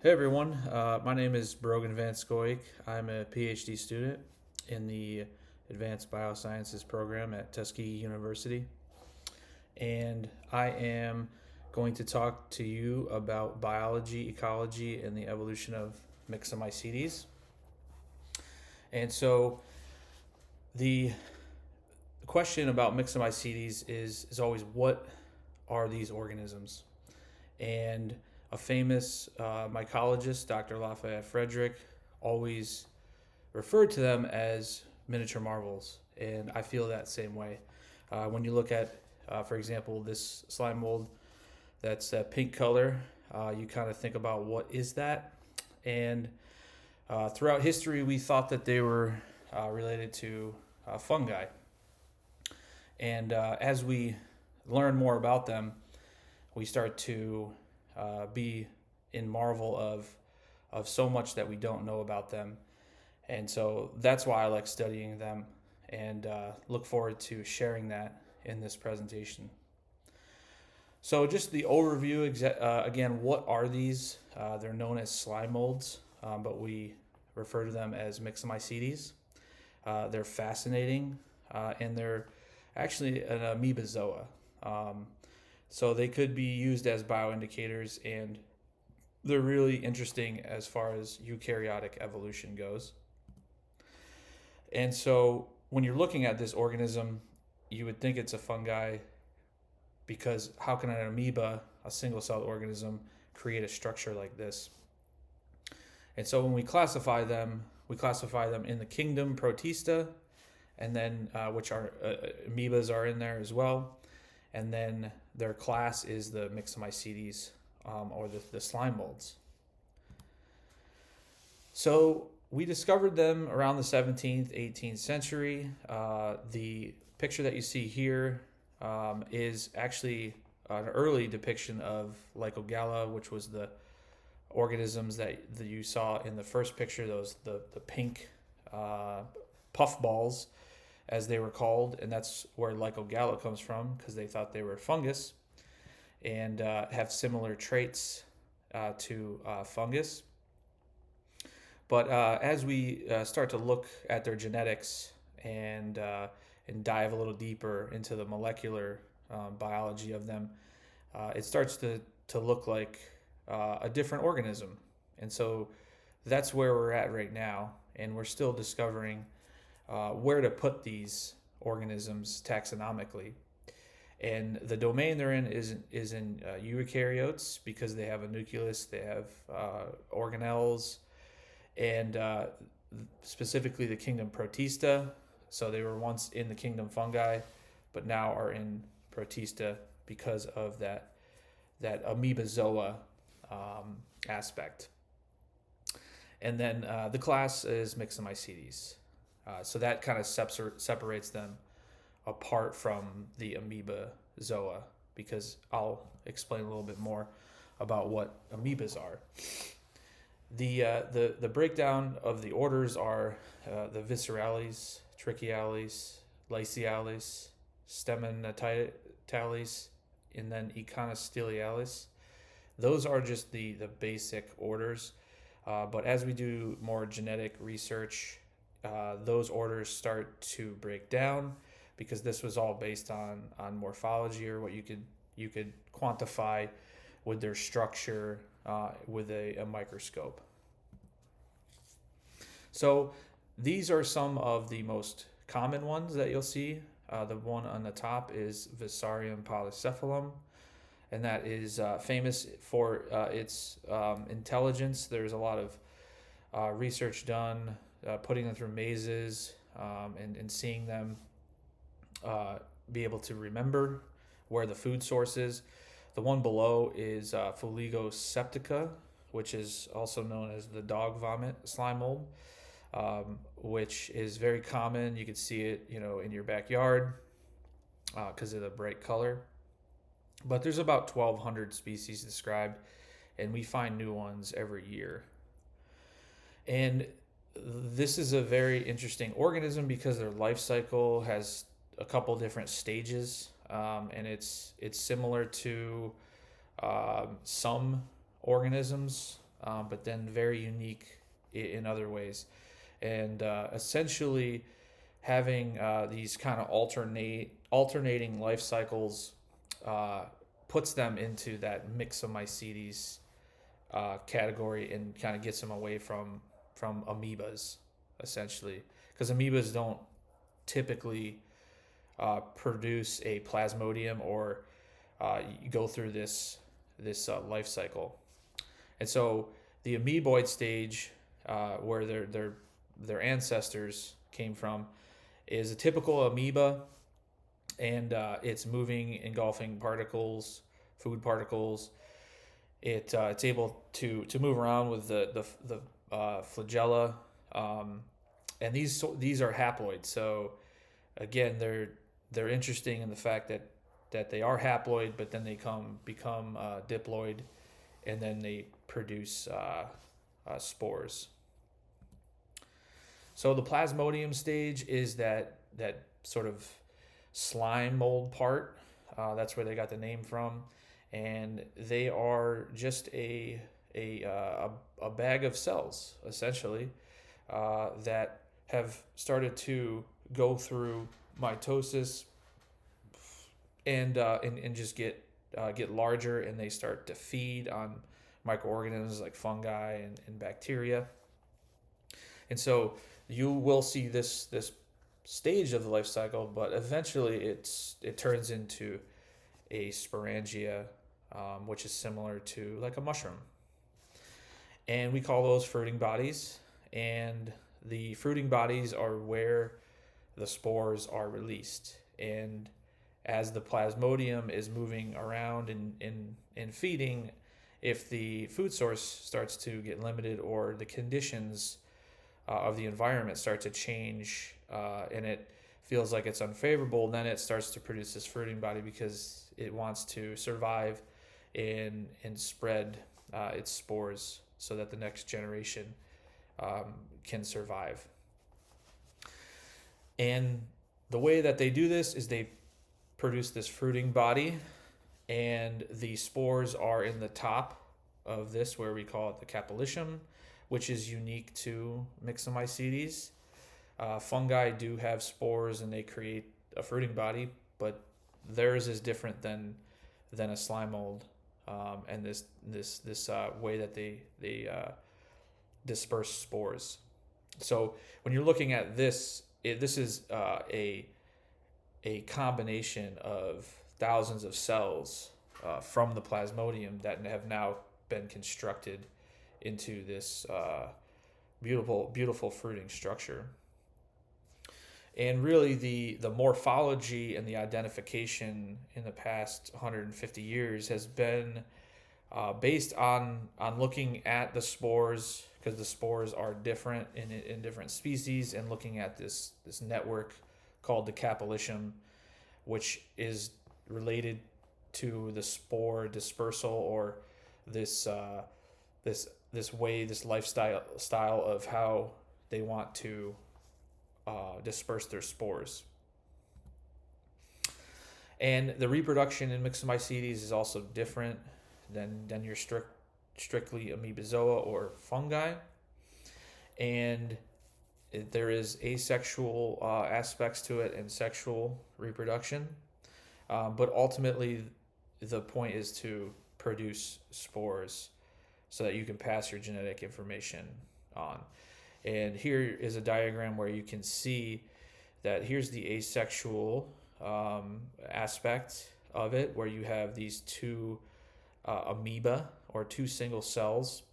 Hey everyone, my name is Brogin Skoik. I'm a PhD student in the Advanced Biosciences program at Tuskegee University, and I am going to talk to you about biology, ecology, and the evolution of Myxomycetes. And so, the question about Myxomycetes is always what are these organisms? And a famous mycologist, Dr. Lafayette Frederick, always referred to them as miniature marvels, and I feel that same way. When you look at, for example, this slime mold that's that pink color, you kind of think about what is that, and throughout history, we thought that they were related to fungi, and as we learn more about them, we start to be in marvel of so much that we don't know about them. And so that's why I like studying them and look forward to sharing that in this presentation. So just the overview, again, what are these? They're known as slime molds, but we refer to them as Myxomycetes. They're fascinating, and they're actually an amoebozoa. So they could be used as bioindicators, and they're really interesting as far as eukaryotic evolution goes. And so when you're looking at this organism, you would think it's a fungi because how can an amoeba, a single celled organism, create a structure like this? And so when we classify them in the kingdom Protista, and then which are amoebas are in there as well. And then their class is the Myxomycetes, or the slime molds. So we discovered them around the 17th, 18th century. The picture that you see here is actually an early depiction of Lycogala, which was the organisms that you saw in the first picture, the pink puff balls, as they were called, and that's where Lycogala comes from because they thought they were fungus and have similar traits to fungus. But as we start to look at their genetics and dive a little deeper into the molecular biology of them, it starts to look like a different organism. And so that's where we're at right now, and we're still discovering where to put these organisms taxonomically. And the domain they're in is in eukaryotes because they have a nucleus, they have organelles, and specifically the kingdom Protista. So they were once in the kingdom fungi, but now are in Protista because of that amoebozoa aspect. And then the class is Myxomycetes. So that kind of separates them apart from the amoebozoa, because I'll explain a little bit more about what amoebas are. The breakdown of the orders are the Viscerales, Trichiales, Lyciales, Stemanatiales, and then Econosteliales. Those are just the basic orders. But as we do more genetic research, those orders start to break down because this was all based on morphology, or what you could quantify with their structure with a microscope. So these are some of the most common ones that you'll see. The one on the top is Viscarium polycephalum, and that is famous for its intelligence. There's a lot of research done putting them through mazes and seeing them be able to remember where the food source is. The one below is Fuligo septica, which is also known as the dog vomit slime mold, which is very common. You can see it, in your backyard because of the bright color. But there's about 1,200 species described, and we find new ones every year. And this is a very interesting organism because their life cycle has a couple different stages, and it's similar to some organisms but then very unique in other ways. And essentially, having these kind of alternating life cycles puts them into that Myxomycetes category and kind of gets them away from amoebas, essentially, because amoebas don't typically produce a plasmodium or you go through this life cycle. And so the amoeboid stage, where their ancestors came from, is a typical amoeba, and it's moving, engulfing particles, food particles. It's able to move around with the flagella, and these are haploid. So again, they're interesting in the fact that they are haploid, but then they become diploid, and then they produce spores. So the plasmodium stage is that sort of slime mold part. That's where they got the name from, and they are just a bag of cells, essentially, that have started to go through mitosis and just get larger, and they start to feed on microorganisms like fungi and bacteria. And so you will see this stage of the life cycle, but eventually it turns into a sporangia, which is similar to like a mushroom. And we call those fruiting bodies. And the fruiting bodies are where the spores are released. And as the plasmodium is moving around and feeding, if the food source starts to get limited or the conditions of the environment start to change, and it feels like it's unfavorable, then it starts to produce this fruiting body because it wants to survive and spread its spores so that the next generation can survive. And the way that they do this is they produce this fruiting body, and the spores are in the top of this, where we call it the capillicium, which is unique to Myxomycetes. Fungi do have spores and they create a fruiting body, but theirs is different than a slime mold, and this way that they disperse spores. So when you're looking at this, this is a combination of thousands of cells from the plasmodium that have now been constructed into this beautiful fruiting structure. And really the morphology and the identification in the past 150 years has been based on looking at the spores, because the spores are different in different species, and looking at this network called the capillicium, which is related to the spore dispersal, or this lifestyle of how they want to disperse their spores. And the reproduction in Myxomycetes is also different than your strictly amoebozoa or fungi. And there is asexual aspects to it and sexual reproduction. But ultimately, the point is to produce spores so that you can pass your genetic information on. And here is a diagram where you can see that here's the asexual aspect of it, where you have these two amoeba, or two single cells,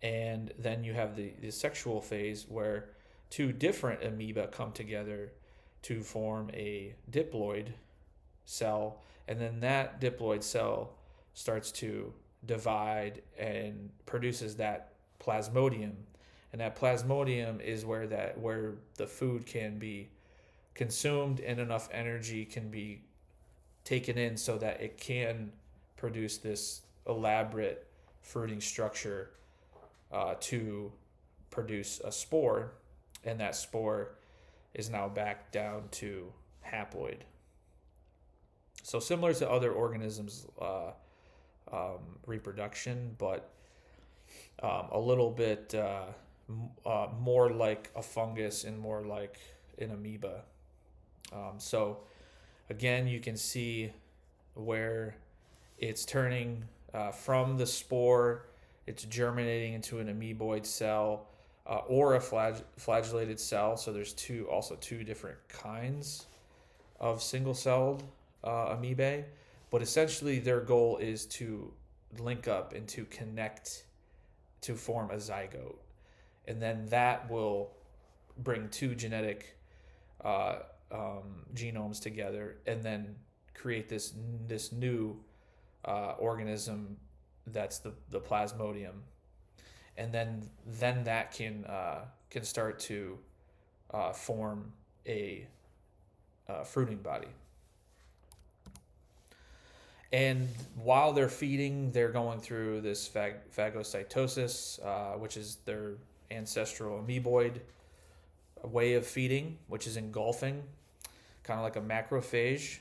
and then you have the sexual phase where two different amoeba come together to form a diploid cell, and then that diploid cell starts to divide and produces that plasmodium, and that plasmodium is where the food can be consumed and enough energy can be taken in so that it can produce this elaborate fruiting structure to produce a spore, and that spore is now back down to haploid. So similar to other organisms' reproduction, but a little bit more like a fungus and more like an amoeba. So again, you can see where it's turning from the spore, it's germinating into an amoeboid cell or a flagellated cell. So there's two different kinds of single-celled amoebae, but essentially their goal is to link up and to connect to form a zygote, and then that will bring two genetic uh, genomes together, and then create this new organism that's the plasmodium, and then that can start to form a fruiting body. And while they're feeding, they're going through this phagocytosis, which is their ancestral amoeboid way of feeding, which is engulfing, kind of like a macrophage.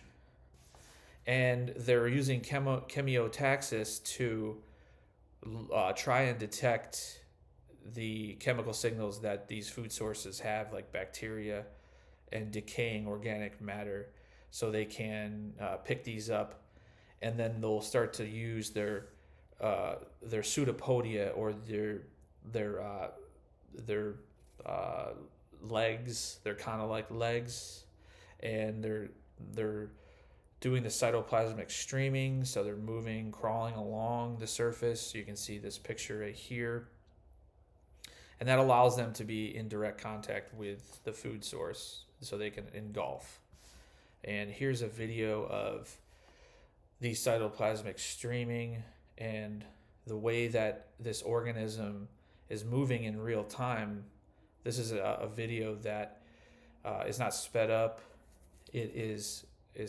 And they're using chemiotaxis to try and detect the chemical signals that these food sources have, like bacteria and decaying organic matter, so they can pick these up, and then they'll start to use their pseudopodia, or their legs. They're kind of like legs, and they're doing the cytoplasmic streaming, so they're moving, crawling along the surface. So you can see this picture right here, and that allows them to be in direct contact with the food source, so they can engulf. And here's a video of the cytoplasmic streaming and the way that this organism is moving in real time. This is a video that is not sped up. It is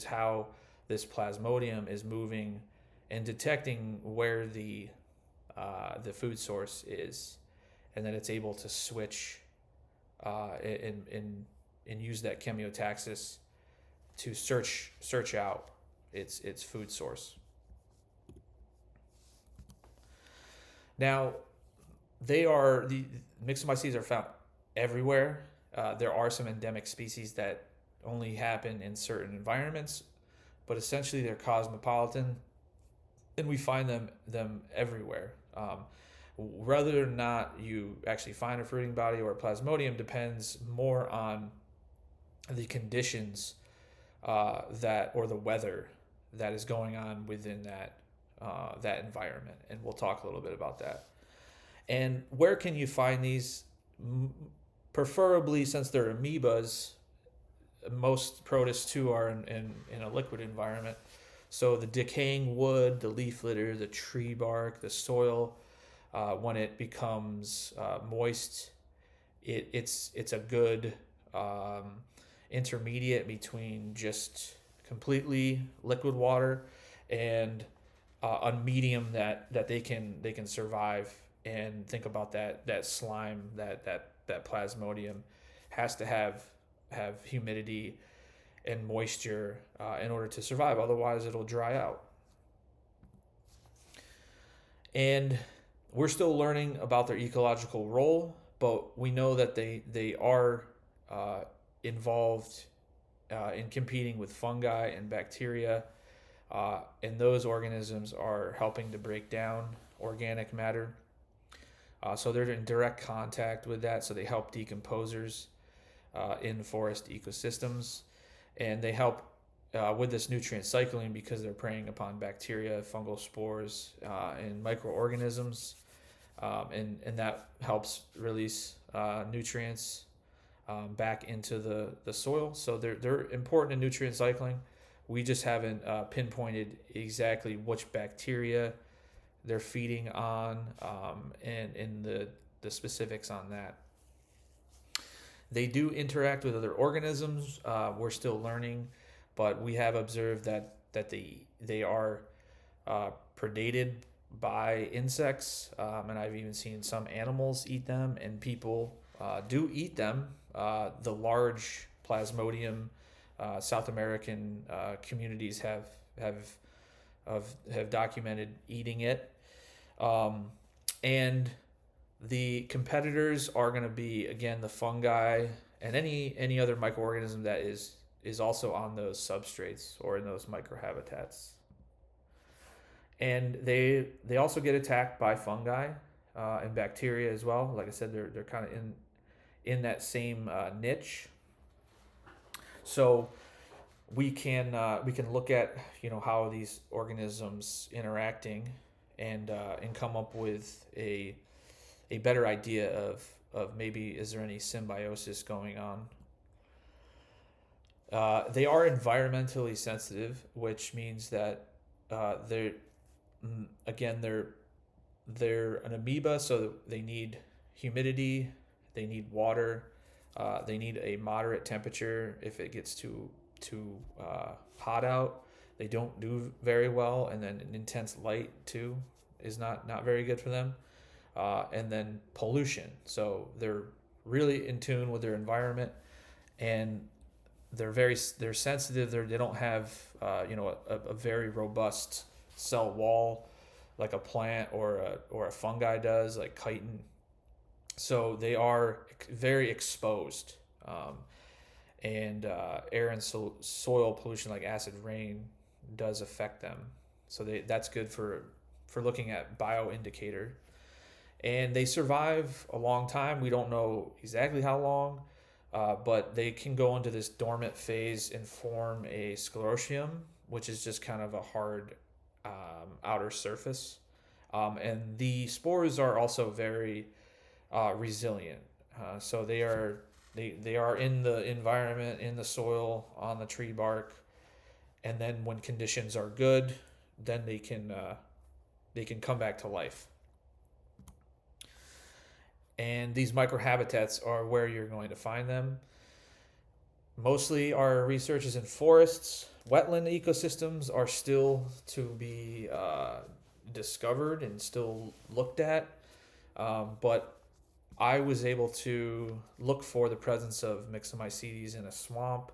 how this plasmodium is moving and detecting where the food source is, and then it's able to switch and use that chemiotaxis to search out its food source. Now, the Myxomycetes are found everywhere. There are some endemic species that only happen in certain environments, but essentially they're cosmopolitan, and we find them everywhere. Whether or not you actually find a fruiting body or a plasmodium depends more on the conditions or the weather that is going on within that environment, and we'll talk a little bit about that. And where can you find these? Preferably, since they're amoebas, most protists too are in a liquid environment. So the decaying wood, the leaf litter, the tree bark, the soil, when it becomes moist, it's a good intermediate between just completely liquid water and a medium that they can survive. And think about that slime, that plasmodium has to have humidity and moisture in order to survive. Otherwise, it'll dry out. And we're still learning about their ecological role, but we know that they are involved in competing with fungi and bacteria, and those organisms are helping to break down organic matter. So they're in direct contact with that, so they help decomposers in forest ecosystems, and they help with this nutrient cycling because they're preying upon bacteria, fungal spores, and microorganisms, and that helps release nutrients back into the soil. So they're important in nutrient cycling. We just haven't pinpointed exactly which bacteria they're feeding on, and the specifics on that. They do interact with other organisms. We're still learning, but we have observed that they are predated by insects, and I've even seen some animals eat them, and people do eat them. The large plasmodium South American communities have documented eating it, and The competitors are going to be, again, the fungi and any other microorganism that is also on those substrates or in those microhabitats. And they also get attacked by fungi and bacteria as well. Like I said, they're kind of in that same niche. So we can look at how these organisms interacting and come up with a better idea of maybe is there any symbiosis going on. They are environmentally sensitive, which means that they're they're an amoeba, so they need humidity, they need water, they need a moderate temperature. If it gets too hot out, they don't do very well, and then an intense light too is not very good for them. And then pollution, so they're really in tune with their environment, and they're sensitive. They don't have a very robust cell wall like a plant or a fungi does, like chitin. So they are very exposed, and air and soil pollution like acid rain does affect them. So that's good for looking at bioindicator. And they survive a long time. We don't know exactly how long, but they can go into this dormant phase and form a sclerotium, which is just kind of a hard outer surface. And the spores are also very resilient. So they are in the environment, in the soil, on the tree bark, and then when conditions are good, then they can come back to life. And these microhabitats are where you're going to find them. Mostly our research is in forests. Wetland ecosystems are still to be discovered and still looked at. But I was able to look for the presence of Myxomycetes in a swamp.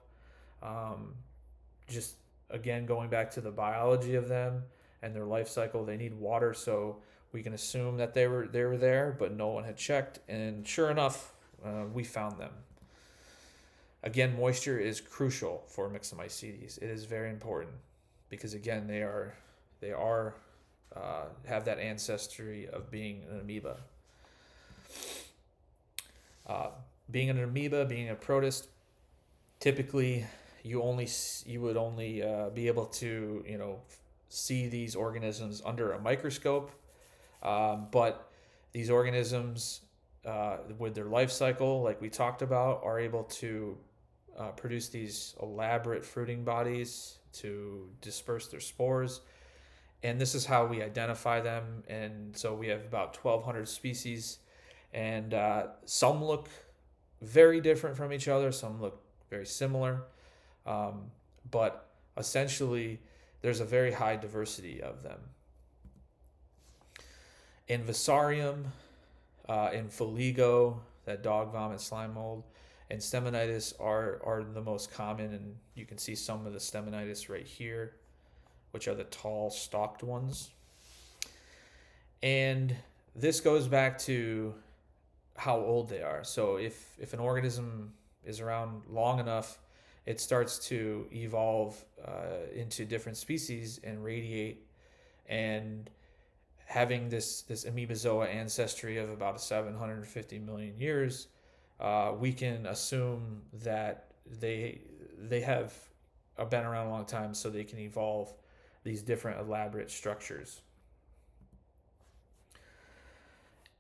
Just again, going back to the biology of them and their life cycle, they need water, so we can assume that they were there, but no one had checked, and sure enough, we found them. Again, moisture is crucial for Myxomycetes. It is very important because again, they have that ancestry of being an amoeba. Being an amoeba, being a protist, typically you would only be able to see these organisms under a microscope. But these organisms, with their life cycle, like we talked about, are able to produce these elaborate fruiting bodies to disperse their spores. And this is how we identify them. And so we have about 1,200 species. And some look very different from each other. Some look very similar. But essentially, there's a very high diversity of them. In Visarium, in Foligo, that dog vomit slime mold, and Stemonitis are the most common, and you can see some of the Stemonitis right here, which are the tall stalked ones. And this goes back to how old they are. So if an organism is around long enough, it starts to evolve into different species and radiate, and having this amoebozoa ancestry of about 750 million years, we can assume that they have been around a long time, so they can evolve these different elaborate structures.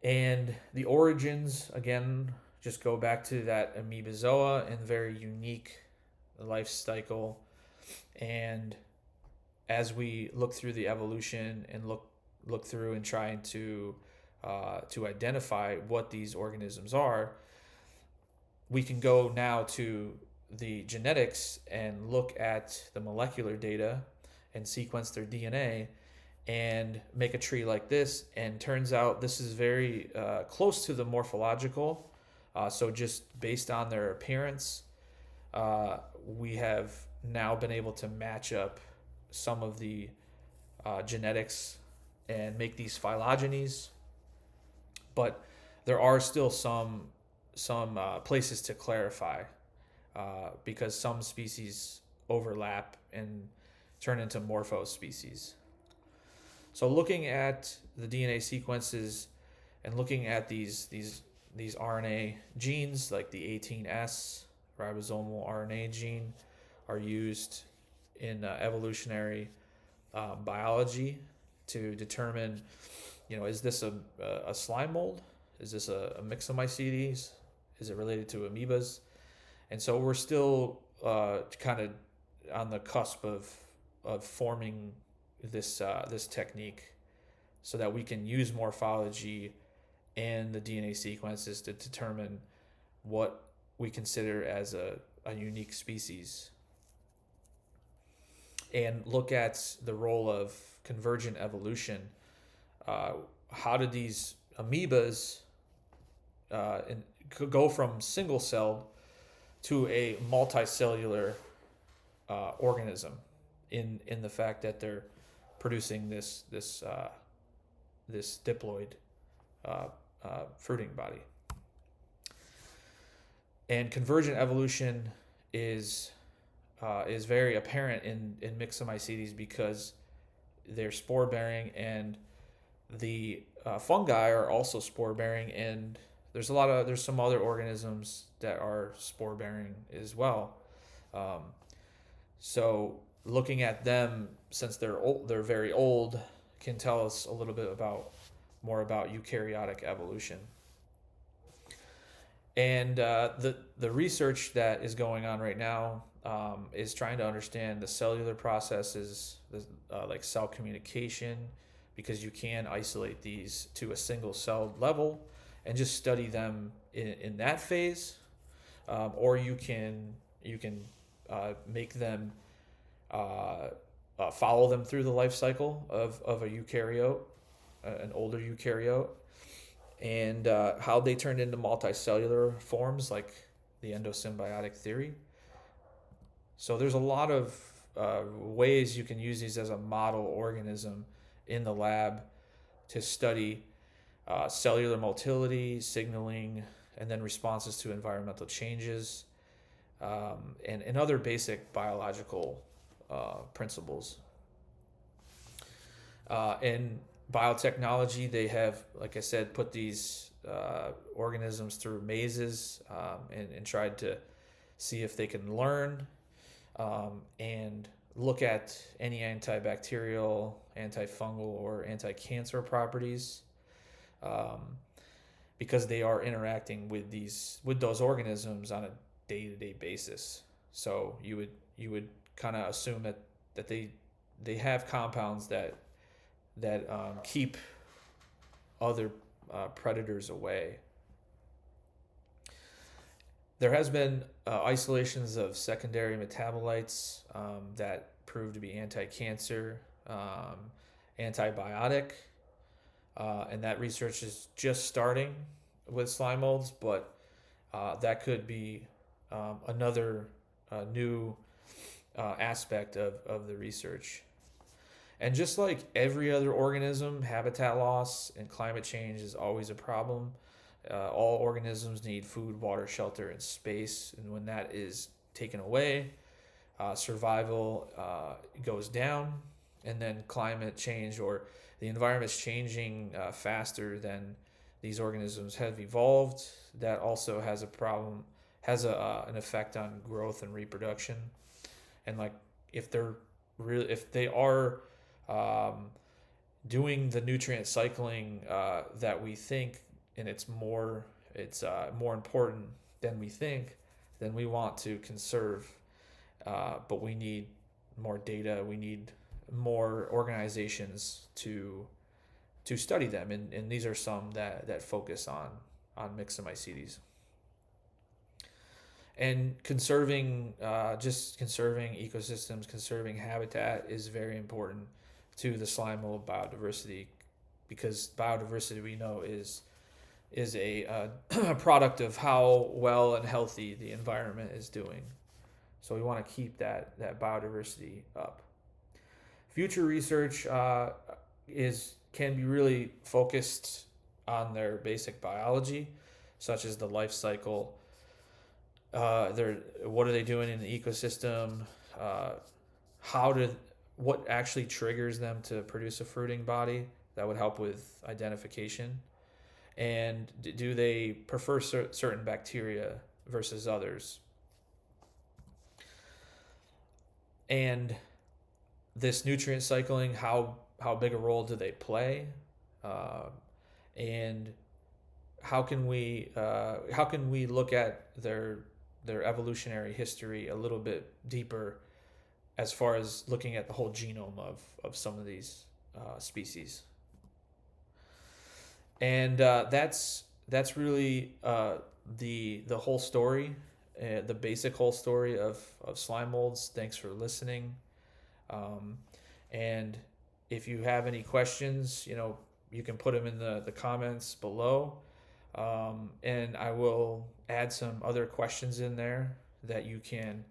And the origins, again, just go back to that amoebozoa and very unique life cycle. And as we look through the evolution and look through and trying to identify what these organisms are, we can go now to the genetics and look at the molecular data and sequence their DNA and make a tree like this. And turns out this is very close to the morphological. So just based on their appearance, we have now been able to match up some of the genetics and make these phylogenies. But there are still some places to clarify, because some species overlap and turn into morpho species. So looking at the DNA sequences and looking at these RNA genes, like the 18S ribosomal RNA gene, are used in evolutionary biology to determine, is this a slime mold? Is this a Myxomycetes? Is it related to amoebas? And so we're still kind of on the cusp of forming this technique, so that we can use morphology and the DNA sequences to determine what we consider as a unique species, and look at the role of convergent evolution. How did these amoebas go from single-celled to a multicellular organism, in the fact that they're producing this diploid fruiting body. And convergent evolution is very apparent in Myxomycetes, because they're spore bearing, and the fungi are also spore bearing, and there's some other organisms that are spore bearing as well. So looking at them, since they're very old, can tell us a little bit more about eukaryotic evolution. And the research that is going on right now is trying to understand the cellular processes, like cell communication, because you can isolate these to a single celled level and just study them in that phase, or you can make them follow them through the life cycle of a eukaryote, an older eukaryote, and how they turned into multicellular forms, like the endosymbiotic theory. So there's a lot of ways you can use these as a model organism in the lab to study cellular motility, signaling, and then responses to environmental changes, and other basic biological principles. In biotechnology, they have, like I said, put these organisms through mazes, and tried to see if they can learn, and look at any antibacterial, antifungal, or anti-cancer properties, because they are interacting with those organisms on a day-to-day basis. So you would kind of assume that they have compounds that keep other predators away. There has been isolations of secondary metabolites that prove to be anti-cancer, antibiotic, and that research is just starting with slime molds, but that could be another new aspect of the research. And just like every other organism, habitat loss and climate change is always a problem. All organisms need food, water, shelter, and space. And when that is taken away, survival goes down. And then climate change, or the environment's changing faster than these organisms have evolved. That also has an effect on growth and reproduction. And like if they are doing the nutrient cycling that we think, and it's more important than we think, then we want to conserve, but we need more data. We need more organizations to study them, and these are some that focus on Myxomycetes. And conserving ecosystems, conserving habitat is very important to the slime mold biodiversity, because biodiversity, we know, is a product of how well and healthy the environment is doing. So we want to keep that biodiversity up. Future research can be really focused on their basic biology, such as the life cycle. What are they doing in the ecosystem? Uh, how do what actually triggers them to produce a fruiting body that would help with identification? And do they prefer certain bacteria versus others? And this nutrient cycling, how big a role do they play? Uh, and how can we look at their evolutionary history a little bit deeper as far as looking at the whole genome of some of these species? And that's really the whole story, the basic whole story of slime molds. Thanks for listening. Um, and if you have any questions, you can put them in the comments below. And I will add some other questions in there that you can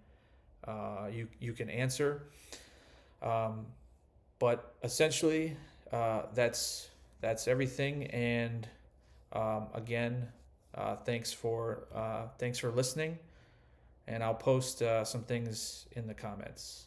you can answer. But essentially, that's everything. And again, thanks for listening. And I'll post some things in the comments.